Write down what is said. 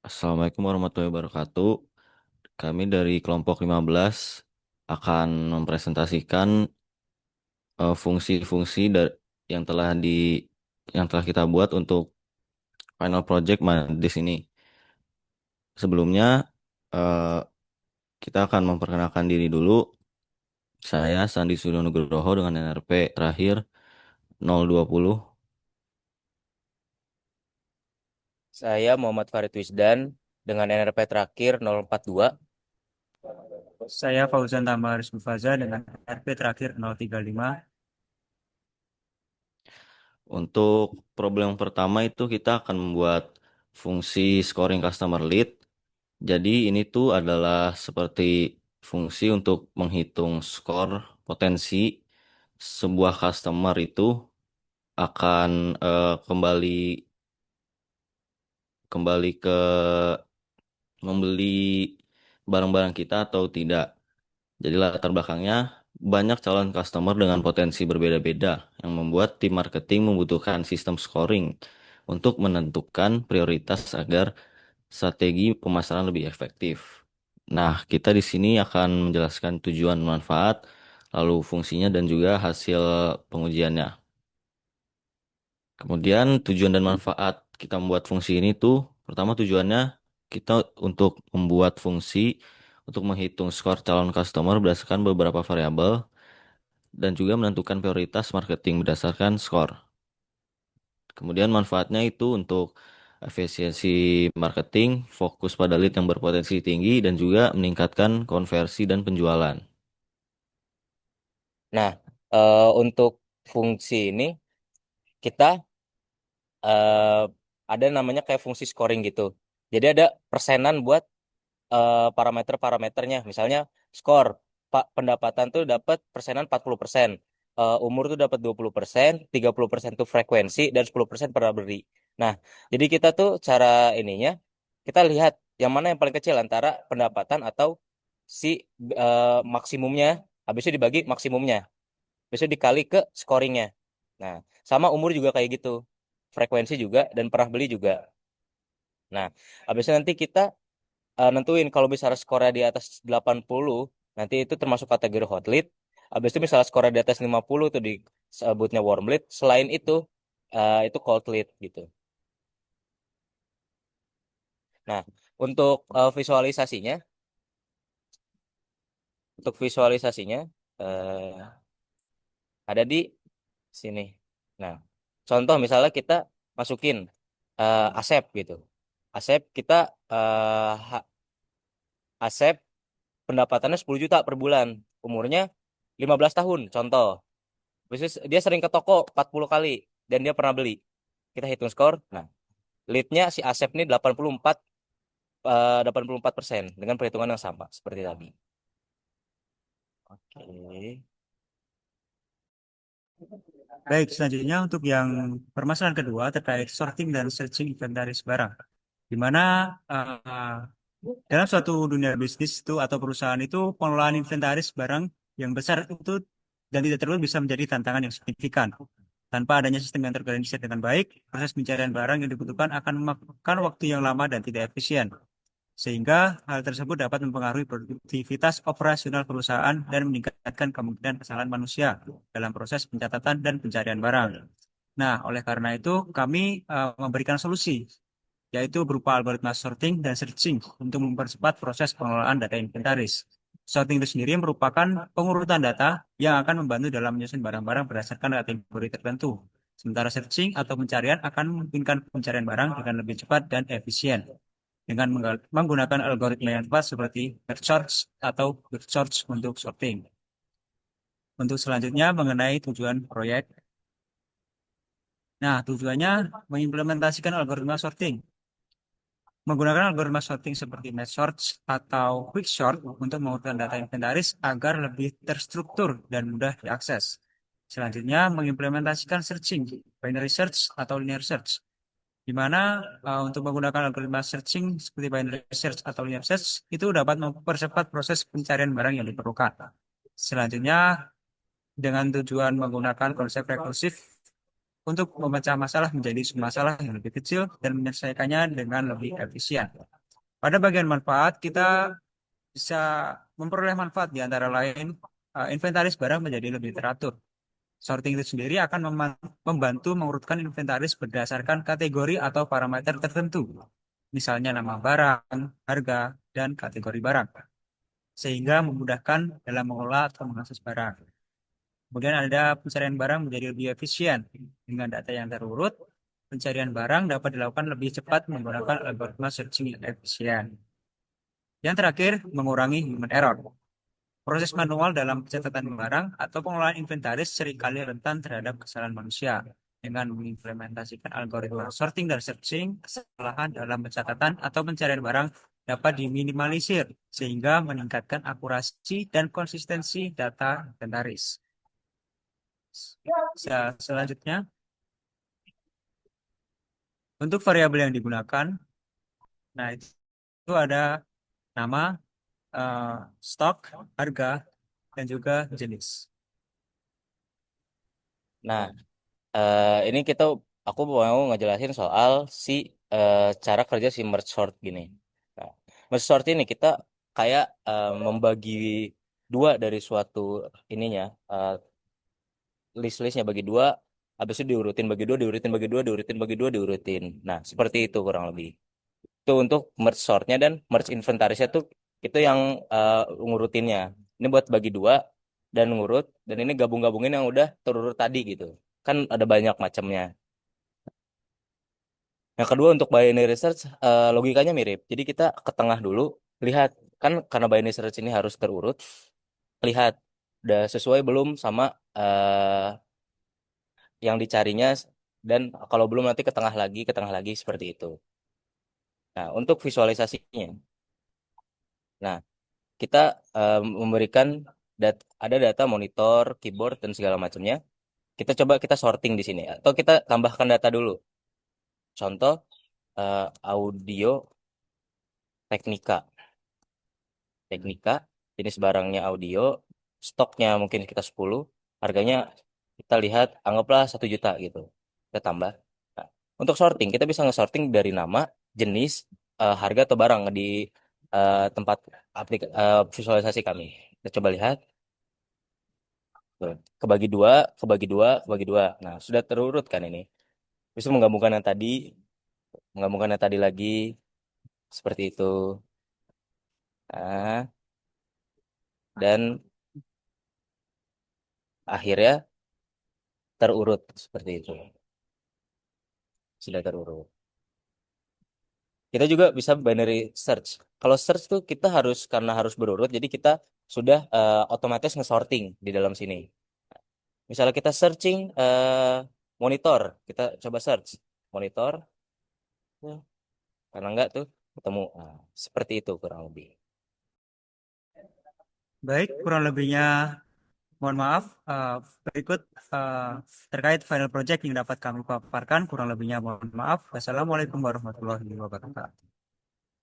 Assalamualaikum warahmatullahi wabarakatuh. Kami dari kelompok 15 akan mempresentasikan fungsi-fungsi yang telah yang telah kita buat untuk final project di sini. Sebelumnya eh, kita akan memperkenalkan diri dulu. Saya Sandi Suryo Nugroho dengan NRP terakhir 020. Saya Muhammad Farid Wisdan dengan NRP terakhir 042. Saya Fauzan Tamar Mufaza dengan RP terakhir 035. Untuk problem pertama itu kita akan membuat fungsi scoring customer lead. Jadi ini tuh adalah seperti fungsi untuk menghitung skor potensi sebuah customer itu akan kembali kembali ke membeli barang-barang kita atau tidak. Jadi latar belakangnya banyak calon customer dengan potensi berbeda-beda yang membuat tim marketing membutuhkan sistem scoring untuk menentukan prioritas agar strategi pemasaran lebih efektif. Nah, kita di sini akan menjelaskan tujuan manfaat, lalu fungsinya dan juga hasil pengujiannya. Kemudian tujuan dan manfaat kita membuat fungsi ini tuh, pertama tujuannya kita untuk membuat fungsi untuk menghitung skor calon customer berdasarkan beberapa variabel dan juga menentukan prioritas marketing berdasarkan skor. Kemudian manfaatnya itu untuk efisiensi marketing, fokus pada lead yang berpotensi tinggi, dan juga meningkatkan konversi dan penjualan. Nah, untuk fungsi ini kita eh, ada namanya kayak fungsi scoring gitu. Jadi ada persenan buat parameter-parameternya. Misalnya skor pendapatan tuh dapat persenan 40%. Umur tuh dapat 20%, 30% tuh frekuensi dan 10% pernah beli. Nah, jadi kita tuh cara ininya kita lihat yang mana yang paling kecil antara pendapatan atau si maksimumnya, habis itu dibagi maksimumnya, habis itu dikali ke scoringnya. Nah, sama umur juga kayak gitu, frekuensi juga dan pernah beli juga. Nah, habis itu nanti kita nentuin kalau misalnya skornya di atas 80, nanti itu termasuk kategori hot lead. Habis itu misalnya skornya di atas 50 tuh disebutnya warm lead. Selain itu cold lead gitu. Nah, untuk visualisasinya eh, ada di sini. Nah, contoh misalnya kita masukin Asep gitu. Asep kita Asep pendapatannya 10 juta per bulan. Umurnya 15 tahun, contoh. Bisnis dia sering ke toko 40 kali dan dia pernah beli. Kita hitung skor. Nah, leadnya si Asep ini 84% dengan perhitungan yang sama seperti tadi. Oke. Baik, selanjutnya untuk yang permasalahan kedua terkait sorting dan searching inventaris barang. Di mana dalam suatu dunia bisnis itu atau perusahaan itu pengelolaan inventaris barang yang besar itu dan tidak terlalu bisa menjadi tantangan yang signifikan. Tanpa adanya sistem yang terorganisir dengan baik, proses pencarian barang yang dibutuhkan akan memakan waktu yang lama dan tidak efisien. Sehingga hal tersebut dapat mempengaruhi produktivitas operasional perusahaan dan meningkatkan kemungkinan kesalahan manusia dalam proses pencatatan dan pencarian barang. Nah, oleh karena itu kami memberikan solusi, yaitu berupa algoritma sorting dan searching untuk mempercepat proses pengelolaan data inventaris. Sorting itu sendiri merupakan pengurutan data yang akan membantu dalam menyusun barang-barang berdasarkan kategori tertentu. Sementara searching atau pencarian akan memungkinkan pencarian barang dengan lebih cepat dan efisien dengan menggunakan algoritma yang tepat seperti word search atau word search untuk sorting. Untuk selanjutnya mengenai tujuan proyek. Nah, tujuannya mengimplementasikan algoritma sorting. Menggunakan algoritma sorting seperti Mass Search atau Quick Sort untuk mengurutkan data inventaris agar lebih terstruktur dan mudah diakses. Selanjutnya, mengimplementasikan searching, binary search atau linear search, di mana untuk menggunakan algoritma searching seperti binary search atau linear search itu dapat mempercepat proses pencarian barang yang diperlukan. Selanjutnya, dengan tujuan menggunakan konsep rekursif untuk memecah masalah menjadi masalah yang lebih kecil dan menyelesaikannya dengan lebih efisien. Pada bagian manfaat, kita bisa memperoleh manfaat di antara lain inventaris barang menjadi lebih teratur. Sorting itu sendiri akan membantu mengurutkan inventaris berdasarkan kategori atau parameter tertentu, misalnya nama barang, harga, dan kategori barang, sehingga memudahkan dalam mengelola atau mengakses barang. Kemudian ada pencarian barang menjadi lebih efisien. Dengan data yang terurut, pencarian barang dapat dilakukan lebih cepat menggunakan algoritma searching yang efisien. Yang terakhir, mengurangi human error. Proses manual dalam pencatatan barang atau pengelolaan inventaris seringkali rentan terhadap kesalahan manusia. Dengan mengimplementasikan algoritma sorting dan searching, kesalahan dalam pencatatan atau pencarian barang dapat diminimalisir sehingga meningkatkan akurasi dan konsistensi data inventaris. Selanjutnya, untuk variabel yang digunakan, nah itu ada nama, eh, stok, harga, dan juga jenis. Nah, ini aku mau ngejelasin soal si cara kerja si merge sort gini. Nah, merge sort ini kita kayak membagi dua dari suatu ininya, list-listnya bagi dua, habis itu diurutin bagi dua, diurutin bagi dua, diurutin bagi dua, diurutin. Nah, seperti itu kurang lebih. Itu untuk merge sortnya, dan merge inventarisnya tuh itu yang ngurutinnya. Ini buat bagi dua dan ngurut, dan ini gabung-gabungin yang udah terurut tadi gitu. Kan ada banyak macamnya. Yang kedua untuk binary search, logikanya mirip. Jadi kita ke tengah dulu, lihat kan karena binary search ini harus terurut, lihat udah sesuai belum sama yang dicarinya, dan kalau belum nanti ke tengah lagi seperti itu. Nah, untuk visualisasinya. Nah, kita memberikan ada data monitor, keyboard, dan segala macamnya. Kita coba kita sorting di sini, atau kita tambahkan data dulu. Contoh, audio teknika. Teknika, jenis barangnya audio, stoknya mungkin kita 10, harganya kita lihat anggaplah 1 juta gitu. Kita tambah. Nah, untuk sorting, kita bisa nge-sorting dari nama, jenis, harga atau barang di tempat visualisasi kami. Kita coba lihat. Tuh, kebagi dua, kebagi dua, kebagi dua. Nah, sudah terurut kan ini. Bisa menggabungkan yang tadi lagi, seperti itu. Nah, dan akhirnya terurut seperti itu. Sudah terurut. Kita juga bisa binary search. Kalau search tuh kita karena harus berurut, jadi kita sudah otomatis nge-sorting di dalam sini. Misalnya kita searching monitor, kita coba search monitor, ya, karena enggak tuh ketemu. Nah, seperti itu kurang lebih. Baik, kurang lebihnya mohon maaf. Berikut eh, terkait final project yang dapat kami paparkan, kurang lebihnya mohon maaf. Wassalamualaikum warahmatullahi wabarakatuh.